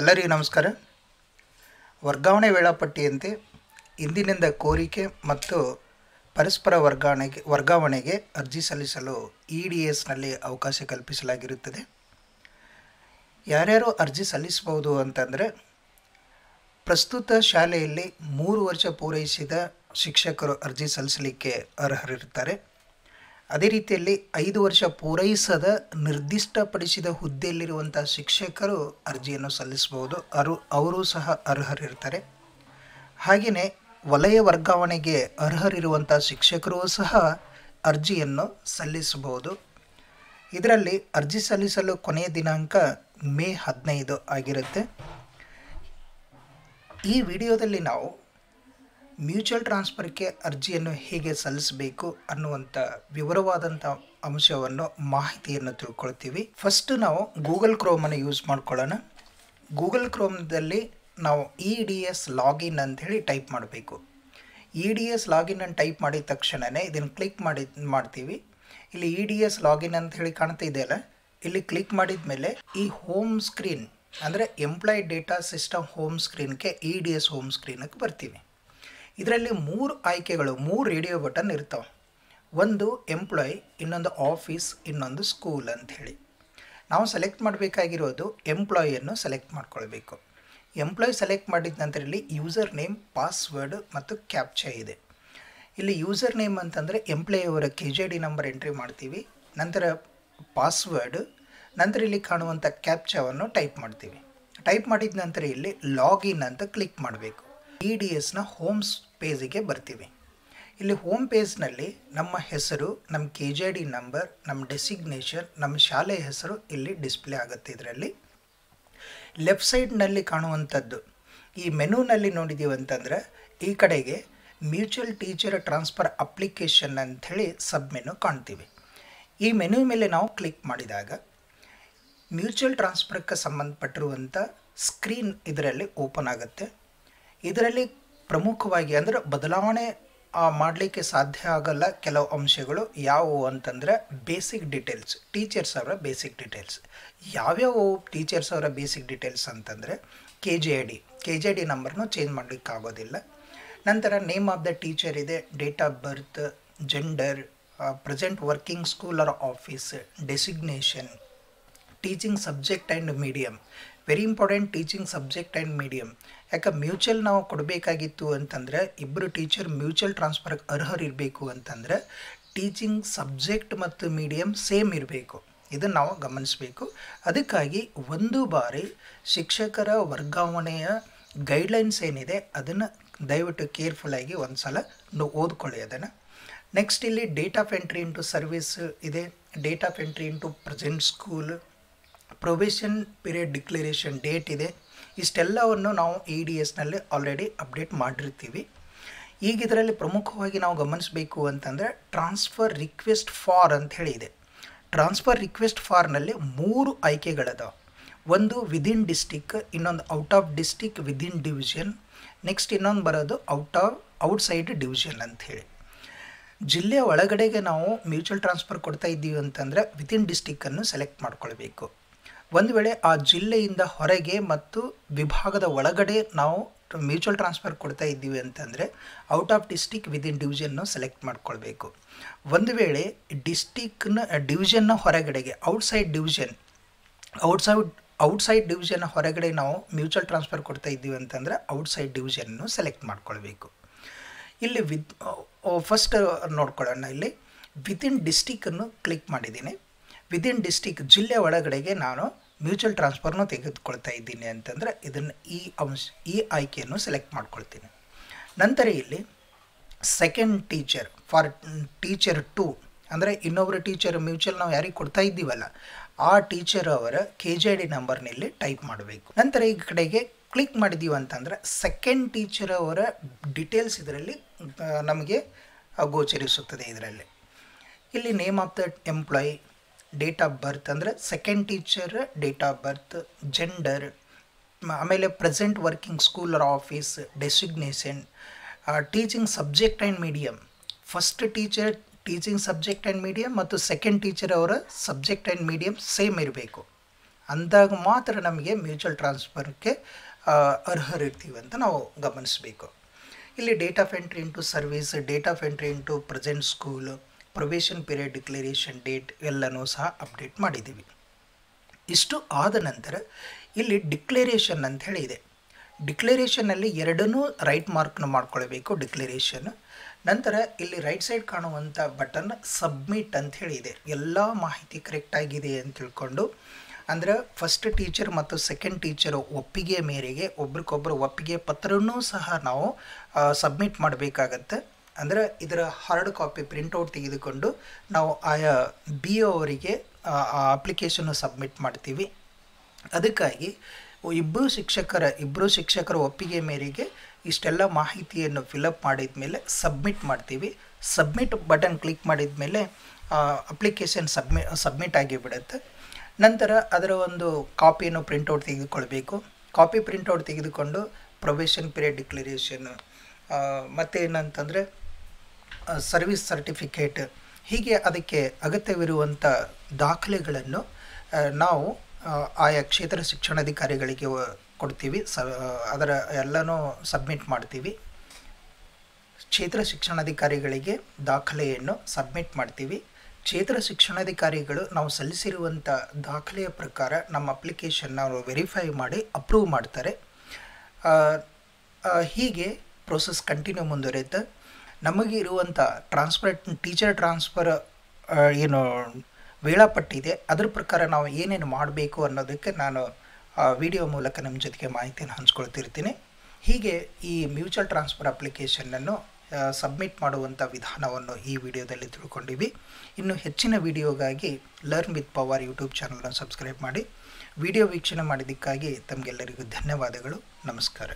ಎಲ್ಲರಿಗೂ ನಮಸ್ಕಾರ. ವರ್ಗಾವಣೆ ವೇಳಾಪಟ್ಟಿಯಂತೆ ಇಂದಿನಿಂದ ಕೋರಿಕೆ ಮತ್ತು ಪರಸ್ಪರ ವರ್ಗಾವಣೆಗೆ ಅರ್ಜಿ ಸಲ್ಲಿಸಲು EDSನಲ್ಲಿ ಅವಕಾಶ ಕಲ್ಪಿಸಲಾಗಿರುತ್ತದೆ. ಯಾರ್ಯಾರು ಅರ್ಜಿ ಸಲ್ಲಿಸಬಹುದು ಅಂತಂದರೆ, ಪ್ರಸ್ತುತ ಶಾಲೆಯಲ್ಲಿ 3 ವರ್ಷ ಪೂರೈಸಿದ ಶಿಕ್ಷಕರು ಅರ್ಜಿ ಸಲ್ಲಿಸಲಿಕ್ಕೆ ಅರ್ಹರಿರ್ತಾರೆ. ಅದೇ ರೀತಿಯಲ್ಲಿ 5 ವರ್ಷ ಪೂರೈಸದ ನಿರ್ದಿಷ್ಟಪಡಿಸಿದ ಹುದ್ದೆಯಲ್ಲಿರುವಂಥ ಶಿಕ್ಷಕರು ಅರ್ಜಿಯನ್ನು ಸಲ್ಲಿಸಬಹುದು. ಅವರು ಸಹ ಅರ್ಹರಿರ್ತಾರೆ. ಹಾಗೆಯೇ ವಲಯ ವರ್ಗಾವಣೆಗೆ ಅರ್ಹರಿರುವಂಥ ಶಿಕ್ಷಕರು ಸಹ ಅರ್ಜಿಯನ್ನು ಸಲ್ಲಿಸಬಹುದು. ಇದರಲ್ಲಿ ಅರ್ಜಿ ಸಲ್ಲಿಸಲು ಕೊನೆಯ ದಿನಾಂಕ ಮೇ 15 ಆಗಿರುತ್ತೆ. ಈ ವಿಡಿಯೋದಲ್ಲಿ ನಾವು ಮ್ಯೂಚುವಲ್ ಟ್ರಾನ್ಸ್ಫರ್ಗೆ ಅರ್ಜಿಯನ್ನು ಹೇಗೆ ಸಲ್ಲಿಸಬೇಕು ಅನ್ನುವಂಥ ವಿವರವಾದಂಥ ಅಂಶವನ್ನು ಮಾಹಿತಿಯನ್ನು ತಿಳ್ಕೊಳ್ತೀವಿ. ಫಸ್ಟ್ ನಾವು ಗೂಗಲ್ ಕ್ರೋಮನ್ನು ಯೂಸ್ ಮಾಡ್ಕೊಳ್ಳೋಣ. ಗೂಗಲ್ ಕ್ರೋಮ್ದಲ್ಲಿ ನಾವು EDS ಲಾಗಿನ್ ಅಂಥೇಳಿ ಟೈಪ್ ಮಾಡಬೇಕು. EDS ಲಾಗಿನ್ ಅನ್ನು ಟೈಪ್ ಮಾಡಿದ ತಕ್ಷಣವೇ ಇದನ್ನು ಕ್ಲಿಕ್ ಮಾಡ್ತೀವಿ. ಇಲ್ಲಿ EDS ಲಾಗಿನ್ ಅಂತ ಹೇಳಿ ಕಾಣ್ತಾ ಇದೆಯಲ್ಲ, ಇಲ್ಲಿ ಕ್ಲಿಕ್ ಮಾಡಿದ ಮೇಲೆ ಈ ಹೋಮ್ ಸ್ಕ್ರೀನ್ ಅಂದರೆ ಎಂಪ್ಲಾಯ್ ಡೇಟಾ ಸಿಸ್ಟಮ್ ಹೋಮ್ ಸ್ಕ್ರೀನ್ಗೆ EDS ಹೋಮ್ ಸ್ಕ್ರೀನ್ಗೆ ಬರ್ತೀವಿ. ಇದರಲ್ಲಿ 3 ಆಯ್ಕೆಗಳು, 3 ರೇಡಿಯೋ ಬಟನ್ ಇರ್ತಾವೆ. ಒಂದು ಎಂಪ್ಲಾಯ್, ಇನ್ನೊಂದು ಆಫೀಸ್, ಇನ್ನೊಂದು ಸ್ಕೂಲ್ ಅಂಥೇಳಿ. ನಾವು ಸೆಲೆಕ್ಟ್ ಮಾಡಬೇಕಾಗಿರೋದು ಎಂಪ್ಲಾಯಿಯನ್ನು ಸೆಲೆಕ್ಟ್ ಮಾಡ್ಕೊಳ್ಬೇಕು. ಎಂಪ್ಲಾಯ್ ಸೆಲೆಕ್ಟ್ ಮಾಡಿದ ನಂತರ ಇಲ್ಲಿ ಯೂಸರ್ ನೇಮ್, ಪಾಸ್ವರ್ಡ್ ಮತ್ತು ಕ್ಯಾಪ್ಚಾ ಇದೆ. ಇಲ್ಲಿ ಯೂಸರ್ ನೇಮ್ ಅಂತಂದರೆ ಎಂಪ್ಲಾಯಿಯವರ KJD ನಂಬರ್ ಎಂಟ್ರಿ ಮಾಡ್ತೀವಿ. ನಂತರ ಪಾಸ್ವರ್ಡ್, ನಂತರ ಇಲ್ಲಿ ಕಾಣುವಂಥ ಕ್ಯಾಪ್ಚಾವನ್ನು ಟೈಪ್ ಮಾಡ್ತೀವಿ. ಟೈಪ್ ಮಾಡಿದ ನಂತರ ಇಲ್ಲಿ ಲಾಗಿನ್ ಅಂತ ಕ್ಲಿಕ್ ಮಾಡಬೇಕು. EDSನ ಹೋಮ್ ಪೇಜಿಗೆ ಬರ್ತೀವಿ. ಇಲ್ಲಿ ಹೋಮ್ ಪೇಜ್ನಲ್ಲಿ ನಮ್ಮ ಹೆಸರು, ನಮ್ಮ KJD ನಂಬರ್, ನಮ್ಮ ಡೆಸಿಗ್ನೇಷನ್, ನಮ್ಮ ಶಾಲೆಯ ಹೆಸರು ಇಲ್ಲಿ ಡಿಸ್ಪ್ಲೇ ಆಗುತ್ತೆ. ಇದರಲ್ಲಿ ಲೆಫ್ಟ್ ಸೈಡ್ನಲ್ಲಿ ಕಾಣುವಂಥದ್ದು ಈ ಮೆನುನಲ್ಲಿ ನೋಡಿದ್ದೀವಿ ಅಂತಂದರೆ, ಈ ಕಡೆಗೆ ಮ್ಯೂಚುವಲ್ ಟೀಚರ್ ಟ್ರಾನ್ಸ್ಫರ್ ಅಪ್ಲಿಕೇಶನ್ ಅಂಥೇಳಿ ಸಬ್ ಮೆನು ಕಾಣ್ತೀವಿ. ಈ ಮೆನು ಮೇಲೆ ನಾವು ಕ್ಲಿಕ್ ಮಾಡಿದಾಗ ಮ್ಯೂಚುವಲ್ ಟ್ರಾನ್ಸ್ಫರ್ಗೆ ಸಂಬಂಧಪಟ್ಟಿರುವಂಥ ಸ್ಕ್ರೀನ್ ಇದರಲ್ಲಿ ಓಪನ್ ಆಗುತ್ತೆ. ಇದರಲ್ಲಿ ಪ್ರಮುಖವಾಗಿ ಅಂದರೆ ಬದಲಾವಣೆ ಮಾಡಲಿಕ್ಕೆ ಸಾಧ್ಯ ಆಗಲ್ಲ ಕೆಲವು ಅಂಶಗಳು ಯಾವುವು ಅಂತಂದರೆ ಬೇಸಿಕ್ ಡೀಟೇಲ್ಸ್, ಟೀಚರ್ಸ್ ಅವರ ಬೇಸಿಕ್ ಡೀಟೇಲ್ಸ್. ಯಾವ್ಯಾವ ಟೀಚರ್ಸ್ ಅವರ ಬೇಸಿಕ್ ಡೀಟೇಲ್ಸ್ ಅಂತಂದರೆ KJD ನಂಬರ್ನು ಚೇಂಜ್ ಮಾಡಲಿಕ್ಕೆ ಆಗೋದಿಲ್ಲ. ನಂತರ ನೇಮ್ ಆಫ್ ದ ಟೀಚರ್ ಇದೆ, date of birth, gender, present working school or office, designation, teaching subject and medium. Very important, teaching subject and medium. ಯಾಕೆ mutual ನಾವು ಕೊಡಬೇಕಾಗಿತ್ತು ಅಂತಂದರೆ, ಇಬ್ಬರು ಟೀಚರ್ ಮ್ಯೂಚುವಲ್ ಟ್ರಾನ್ಸ್ಫರ್ಗೆ ಅರ್ಹರಿರಬೇಕು ಅಂತಂದರೆ ಟೀಚಿಂಗ್ ಸಬ್ಜೆಕ್ಟ್ ಮತ್ತು ಮೀಡಿಯಮ್ ಸೇಮ್ ಇರಬೇಕು. ಇದನ್ನು ನಾವು ಗಮನಿಸಬೇಕು. ಅದಕ್ಕಾಗಿ ಒಂದು ಬಾರಿ ಶಿಕ್ಷಕರ ವರ್ಗಾವಣೆಯ ಗೈಡ್ಲೈನ್ಸ್ ಏನಿದೆ ಅದನ್ನು ದಯವಿಟ್ಟು ಕೇರ್ಫುಲ್ಲಾಗಿ ಒಂದು ಸಲ ಓದ್ಕೊಳ್ಳಿ ಅದನ್ನು. ನೆಕ್ಸ್ಟ್ ಇಲ್ಲಿ date of entry into service ಇದೆ, date of entry into present school, probation period declaration date ಇದೆ. ಇಷ್ಟೆಲ್ಲವನ್ನು ನಾವು EDSನಲ್ಲಿ ಆಲ್ರೆಡಿ ಅಪ್ಡೇಟ್ ಮಾಡಿರ್ತೀವಿ. ಈಗ ಇದರಲ್ಲಿ ಪ್ರಮುಖವಾಗಿ ನಾವು ಗಮನಿಸಬೇಕು ಅಂತಂದರೆ ಟ್ರಾನ್ಸ್ಫರ್ ರಿಕ್ವೆಸ್ಟ್ ಫಾರ್ ಅಂತ ಹೇಳಿ ಇದೆ. ಟ್ರಾನ್ಸ್ಫರ್ ರಿಕ್ವೆಸ್ಟ್ ಫಾರ್ನಲ್ಲಿ 3 ಆಯ್ಕೆಗಳದಾವೆ. ಒಂದು ವಿದಿನ್ ಡಿಸ್ಟಿಕ್, ಇನ್ನೊಂದು out of district within division, next ಇನ್ನೊಂದು ಬರೋದು ಔಟ್ಸೈಡ್ ಡಿವಿಷನ್ ಅಂಥೇಳಿ. ಜಿಲ್ಲೆಯ ಒಳಗಡೆಗೆ ನಾವು ಮ್ಯೂಚುವಲ್ ಟ್ರಾನ್ಸ್ಫರ್ ಕೊಡ್ತಾ ಇದ್ದೀವಿ ಅಂತಂದರೆ ವಿದಿನ್ ಡಿಸ್ಟಿಕ್ಕನ್ನು ಸೆಲೆಕ್ಟ್ ಮಾಡ್ಕೊಳ್ಬೇಕು. ಒಂದು ವೇಳೆ ಆ ಜಿಲ್ಲೆಯಿಂದ ಹೊರಗೆ ಮತ್ತು ವಿಭಾಗದ ಒಳಗಡೆ ನಾವು ಮ್ಯೂಚುವಲ್ ಟ್ರಾನ್ಸ್ಫರ್ ಕೊಡ್ತಾ ಇದ್ದೀವಿ ಅಂತಂದರೆ out of district within division select ಮಾಡ್ಕೊಳ್ಬೇಕು. ಒಂದು ವೇಳೆ ಡಿವಿಷನ್ನ ಹೊರಗಡೆಗೆ ಔಟ್ಸೈಡ್ ಡಿವಿಷನ್ ಹೊರಗಡೆ ನಾವು ಮ್ಯೂಚುವಲ್ ಟ್ರಾನ್ಸ್ಫರ್ ಕೊಡ್ತಾ ಇದ್ದೀವಿ ಅಂತಂದರೆ ಔಟ್ಸೈಡ್ ಡಿವಿಷನ್ನು ಸೆಲೆಕ್ಟ್ ಮಾಡ್ಕೊಳ್ಬೇಕು. ಇಲ್ಲಿ ಫಸ್ಟ್ ನೋಡ್ಕೊಳ್ಳೋಣ. ಇಲ್ಲಿ ವಿದಿನ್ ಡಿಸ್ಟಿಕ್ಕನ್ನು ಕ್ಲಿಕ್ ಮಾಡಿದ್ದೀನಿ. ವಿದಿನ್ ಡಿಸ್ಟಿಕ್ ಜಿಲ್ಲೆ ಒಳಗಡೆಗೆ ನಾನು ಮ್ಯೂಚುವಲ್ ಟ್ರಾನ್ಸ್ಫರ್ನು ತೆಗೆದುಕೊಳ್ತಾ ಇದ್ದೀನಿ ಅಂತಂದರೆ ಇದನ್ನು ಈ ಆಯ್ಕೆಯನ್ನು ಸೆಲೆಕ್ಟ್ ಮಾಡ್ಕೊಳ್ತೀನಿ. ನಂತರ ಇಲ್ಲಿ ಸೆಕೆಂಡ್ ಟೀಚರ್ ಫಾರ್ ಟೀಚರ್ 2 ಅಂದರೆ ಇನ್ನೊಬ್ಬರು ಟೀಚರ್ ಮ್ಯೂಚುವಲ್ ನಾವು ಯಾರಿಗೆ ಕೊಡ್ತಾ ಇದ್ದೀವಲ್ಲ ಆ ಟೀಚರ್ ಅವರ KJD ನಂಬರ್ನಲ್ಲಿ ಟೈಪ್ ಮಾಡಬೇಕು. ನಂತರ ಈ ಕಡೆಗೆ ಕ್ಲಿಕ್ ಮಾಡಿದ್ದೀವಿ ಅಂತಂದರೆ ಸೆಕೆಂಡ್ ಟೀಚರ್ ಅವರ ಡೀಟೇಲ್ಸ್ ಇದರಲ್ಲಿ ನಮಗೆ ಗೋಚರಿಸುತ್ತದೆ. ಇದರಲ್ಲಿ ಇಲ್ಲಿ name of the employee, date of birth ಅಂದರೆ second teacher date of birth, gender, ಆಮೇಲೆ present working school or office, designation, teaching subject and medium. First teacher teaching subject and medium ಮತ್ತು second teacher ಅವರ subject and medium same ಇರಬೇಕು. ಅಂದಾಗ ಮಾತ್ರ ನಮಗೆ mutual ಟ್ರಾನ್ಸ್ಫರ್ಗೆ ಅರ್ಹರಿರ್ತೀವಿ ಅಂತ ನಾವು ಗಮನಿಸಬೇಕು. ಇಲ್ಲಿ date of entry into service, date of entry into present school, probation period declaration date ಎಲ್ಲನೂ ಸಹ ಅಪ್ಡೇಟ್ ಮಾಡಿದ್ದೀವಿ. ಇಷ್ಟು ಆದ ನಂತರ ಇಲ್ಲಿ ಡಿಕ್ಲರೇಷನ್ ಅಂತ ಹೇಳಿ ಇದೆ. ಡಿಕ್ಲರೇಷನ್ನಲ್ಲಿ ಎರಡನ್ನೂ ರೈಟ್ ಮಾರ್ಕ್ನ ಮಾಡ್ಕೊಳ್ಬೇಕು ಡಿಕ್ಲರೇಷನ್. ನಂತರ ಇಲ್ಲಿ ರೈಟ್ ಸೈಡ್ ಕಾಣುವಂಥ ಬಟನ್ ಸಬ್ಮಿಟ್ ಅಂತ ಹೇಳಿದೆ. ಎಲ್ಲ ಮಾಹಿತಿ ಕರೆಕ್ಟಾಗಿದೆ ಅಂತ ತಿಳ್ಕೊಂಡು, ಅಂದರೆ ಫಸ್ಟ್ ಟೀಚರ್ ಮತ್ತು ಸೆಕೆಂಡ್ ಟೀಚರ್ ಒಪ್ಪಿಗೆ ಮೇರೆಗೆ ಒಬ್ರಿಗೊಬ್ಬರು ಒಪ್ಪಿಗೆ ಪತ್ರನೂ ಸಹ ನಾವು ಸಬ್ಮಿಟ್ ಮಾಡಬೇಕಾಗತ್ತೆ. ಅಂದರೆ ಇದರ ಹಾರ್ಡ್ ಕಾಪಿ ಪ್ರಿಂಟೌಟ್ ತೆಗೆದುಕೊಂಡು ನಾವು ಆಯಾ ಬಿ ಅವರಿಗೆ ಆ ಅಪ್ಲಿಕೇಶನ್ನು ಸಬ್ಮಿಟ್ ಮಾಡ್ತೀವಿ. ಅದಕ್ಕಾಗಿ ಇಬ್ಬರು ಶಿಕ್ಷಕರ ಒಪ್ಪಿಗೆ ಮೇರೆಗೆ ಇಷ್ಟೆಲ್ಲ ಮಾಹಿತಿಯನ್ನು ಫಿಲಪ್ ಮಾಡಿದ ಮೇಲೆ ಸಬ್ಮಿಟ್ ಮಾಡ್ತೀವಿ. ಸಬ್ಮಿಟ್ ಬಟನ್ ಕ್ಲಿಕ್ ಮಾಡಿದ ಮೇಲೆ ಅಪ್ಲಿಕೇಶನ್ ಸಬ್ಮಿಟ್ ಆಗಿಬಿಡುತ್ತೆ. ನಂತರ ಅದರ ಒಂದು ಕಾಪಿಯನ್ನು ಪ್ರಿಂಟೌಟ್ ತೆಗೆದುಕೊಳ್ಬೇಕು. ಕಾಪಿ ಪ್ರಿಂಟೌಟ್ ತೆಗೆದುಕೊಂಡು ಪ್ರೊಬೇಷನ್ ಪೀರಿಯಡ್ ಡಿಕ್ಲರೇಷನ್ ಮತ್ತು ಏನಂತಂದರೆ ಸರ್ವಿಸ್ ಸರ್ಟಿಫಿಕೇಟ್, ಹೀಗೆ ಅದಕ್ಕೆ ಅಗತ್ಯವಿರುವಂಥ ದಾಖಲೆಗಳನ್ನು ನಾವು ಆಯಾ ಕ್ಷೇತ್ರ ಶಿಕ್ಷಣಾಧಿಕಾರಿಗಳಿಗೆ ಕೊಡ್ತೀವಿ. ಅದರ ಎಲ್ಲನೂ ಸಬ್ಮಿಟ್ ಮಾಡ್ತೀವಿ. ಕ್ಷೇತ್ರ ಶಿಕ್ಷಣಾಧಿಕಾರಿಗಳಿಗೆ ದಾಖಲೆಯನ್ನು ಸಬ್ಮಿಟ್ ಮಾಡ್ತೀವಿ. ಕ್ಷೇತ್ರ ಶಿಕ್ಷಣಾಧಿಕಾರಿಗಳು ನಾವು ಸಲ್ಲಿಸಿರುವಂಥ ದಾಖಲೆಯ ಪ್ರಕಾರ ನಮ್ಮ ಅಪ್ಲಿಕೇಶನ್ನ ಅವರು ವೆರಿಫೈ ಮಾಡಿ ಅಪ್ರೂವ್ ಮಾಡ್ತಾರೆ. ಹೀಗೆ ಪ್ರೋಸೆಸ್ ಕಂಟಿನ್ಯೂ ಮುಂದುವರಿಯುತ್ತೆ. ನಮಗೆ ಇರುವಂಥ ಟೀಚರ್ ಟ್ರಾನ್ಸ್ಫರ್ ಏನು ವೇಳಾಪಟ್ಟಿ ಇದೆ, ಅದ್ರ ಪ್ರಕಾರ ನಾವು ಏನೇನು ಮಾಡಬೇಕು ಅನ್ನೋದಕ್ಕೆ ನಾನು ವಿಡಿಯೋ ಮೂಲಕ ನಿಮ್ಮ ಜೊತೆಗೆ ಮಾಹಿತಿಯನ್ನು ಹಂಚ್ಕೊಳ್ತಿರ್ತೀನಿ. ಹೀಗೆ ಈ ಮ್ಯೂಚುವಲ್ ಟ್ರಾನ್ಸ್ಫರ್ ಅಪ್ಲಿಕೇಶನನ್ನು ಸಬ್ಮಿಟ್ ಮಾಡುವಂಥ ವಿಧಾನವನ್ನು ಈ ವಿಡಿಯೋದಲ್ಲಿ ತಿಳ್ಕೊಂಡಿವಿ. ಇನ್ನು ಹೆಚ್ಚಿನ ವಿಡಿಯೋಗಾಗಿ ಲರ್ನ್ ವಿತ್ ಪವರ್ ಯೂಟ್ಯೂಬ್ ಚಾನಲ್ನ ಸಬ್ಸ್ಕ್ರೈಬ್ ಮಾಡಿ. ವಿಡಿಯೋ ವೀಕ್ಷಣೆ ಮಾಡಿದ್ದಕ್ಕಾಗಿ ತಮಗೆಲ್ಲರಿಗೂ ಧನ್ಯವಾದಗಳು. ನಮಸ್ಕಾರ.